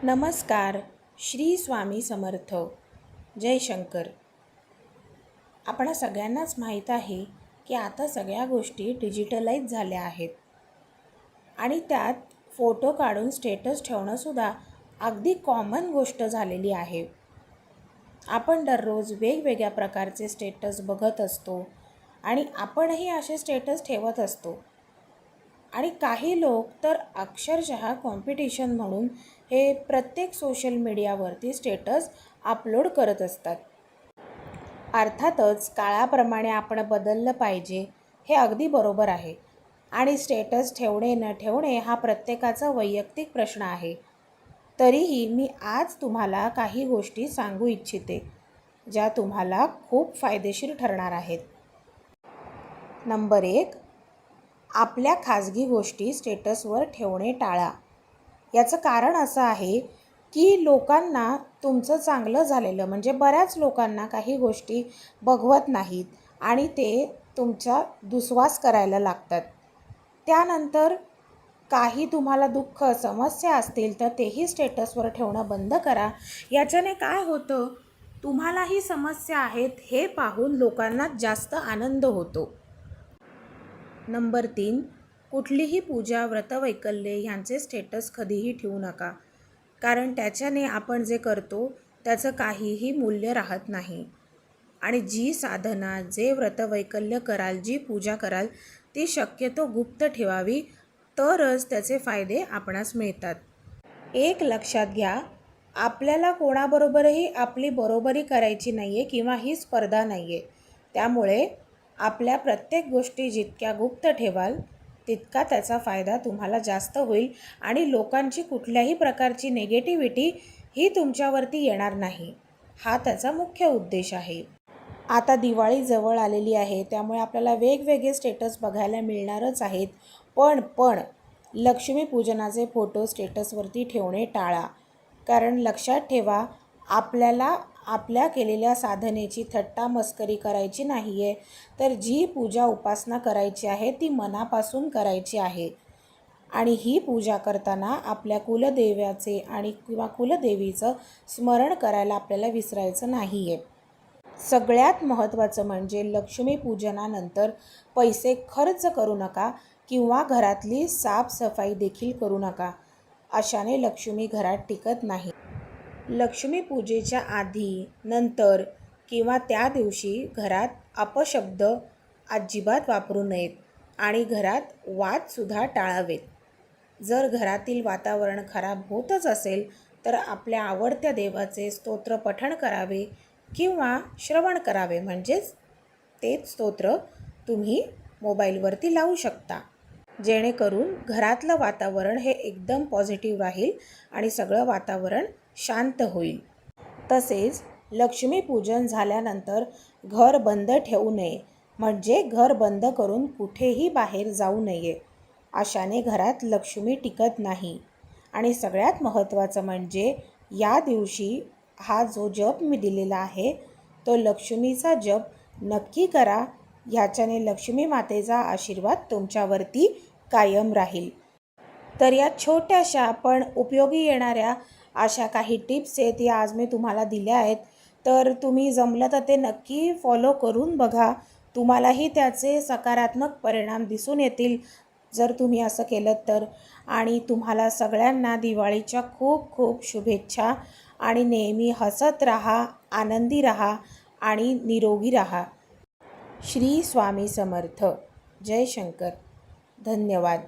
नमस्कार. श्री स्वामी समर्थ. जय शंकर. आपणा सगळ्यांनाच माहीत आहे की आता सगळ्या गोष्टी डिजिटलाइज झाल्या आहेत आणि त्यात फोटो काढून स्टेटस ठेवणंसुद्धा अगदी कॉमन गोष्ट झालेली आहे. आपण दररोज वेगवेगळ्या प्रकारचे स्टेटस बघत असतो आणि आपणही असे स्टेटस ठेवत असतो. आणि काही लोक तर अक्षरशः कॉम्पिटिशन म्हणून हे प्रत्येक सोशल मीडियावरती स्टेटस अपलोड करत असतात. अर्थातच काळाप्रमाणे आपण बदललं पाहिजे, हे अगदी बरोबर आहे. आणि स्टेटस ठेवणे न ठेवणे हा प्रत्येकाचा वैयक्तिक प्रश्न आहे. तरीही मी आज तुम्हाला काही गोष्टी सांगू इच्छिते, ज्या तुम्हाला खूप फायदेशीर ठरणार आहेत. नंबर 1. आपल्या खाजगी गोष्टी स्टेटसवर ठेवणे टाळा. याचं कारण असं आहे की लोकांना तुमचं चांगलं झालेलं म्हणजे बऱ्याच लोकांना काही गोष्टी बघवत नाहीत आणि ते तुमचा दुस्वास करायला लागतात. त्यानंतर काही तुम्हाला दुःख समस्या असतील तर तेही स्टेटसवर ठेवणं बंद करा. याच्याने काय होतं, तुम्हालाही समस्या आहेत हे पाहून लोकांना जास्त आनंद होतो. नंबर 3. कुठलीही पूजा व्रतवैकल्ये ह्यांचे स्टेटस कधीही ठेवू नका, कारण त्याच्याने आपण जे करतो त्याचं काहीही मूल्य राहत नाही. आणि जी साधना, जे व्रतवैकल्य कराल, जी पूजा कराल ती शक्यतो गुप्त ठेवावी, तरच त्याचे फायदे आपणास मिळतात. एक लक्षात घ्या, आपल्याला कोणाबरोबरही आपली बरोबरी करायची नाही आहे किंवा ही स्पर्धा नाही आहे. त्यामुळे आपल्या प्रत्येक गोष्टी जितक्या गुप्त ठेवाल तितका त्याचा फायदा तुम्हाला जास्त होईल आणि लोकांची कुठल्याही प्रकारची निगेटिव्हिटी ही तुमच्यावरती येणार नाही. हा त्याचा मुख्य उद्देश आहे. आता दिवाळी जवळ आलेली आहे, त्यामुळे आपल्याला वेगवेगळे स्टेटस बघायला मिळणारच आहेत. पण लक्ष्मीपूजनाचे फोटो स्टेटसवरती ठेवणे टाळा. कारण लक्षात ठेवा, आपल्याला आपल्या केलेल्या साधनेची थट्टा मस्करी करायची नाही आहे, तर जी पूजा उपासना करायची आहे ती मनापासून करायची आहे. आणि ही पूजा करताना आपल्या कुलदेवाचे आणि किंवा कुलदेवीचं स्मरण करायला आपल्याला विसरायचं नाही आहे. सगळ्यात महत्त्वाचं म्हणजे लक्ष्मीपूजनानंतर पैसे खर्च करू नका किंवा घरातली साफसफाई देखील करू नका. अशाने लक्ष्मी घरात टिकत नाही. लक्ष्मीपूजेच्या आधी, नंतर किंवा त्या दिवशी घरात अपशब्द अजिबात वापरू नयेत आणि घरात वादसुद्धा टाळावेत. जर घरातील वातावरण खराब होतच असेल तर आपल्या आवडत्या देवाचे स्तोत्र पठण करावे किंवा श्रवण करावे, म्हणजेच तेच स्तोत्र तुम्ही मोबाईलवरती लावू शकता, जेणेकरून घरातलं वातावरण हे एकदम पॉझिटिव्ह राहील आणि सगळं वातावरण शांत होईल. तसेच लक्ष्मीपूजन झाल्यानंतर घर बंद ठेवू नये, म्हणजे घर बंद करून कुठेही बाहेर जाऊ नये. अशाने घरात लक्ष्मी टिकत नाही. आणि सगळ्यात महत्त्वाचं म्हणजे या दिवशी हा जो जप मी दिलेला आहे तो लक्ष्मीचा जप नक्की करा. ह्याच्याने लक्ष्मी मातेचा आशीर्वाद तुमच्यावरती कायम राहील. तर या छोट्याशा पण उपयोगी येणाऱ्या अशा काही टिप्स आहेत या आज मी तुम्हाला दिल्या आहेत. तर तुम्ही जमलं तर ते नक्की फॉलो करून बघा. तुम्हालाही त्याचे सकारात्मक परिणाम दिसून येतील जर तुम्ही असं केलं तर. आणि तुम्हाला सगळ्यांना दिवाळीच्या खूप खूप शुभेच्छा. आणि नेहमी हसत राहा, आनंदी राहा आणि निरोगी राहा. श्री स्वामी समर्थ. जय शंकर. धन्यवाद.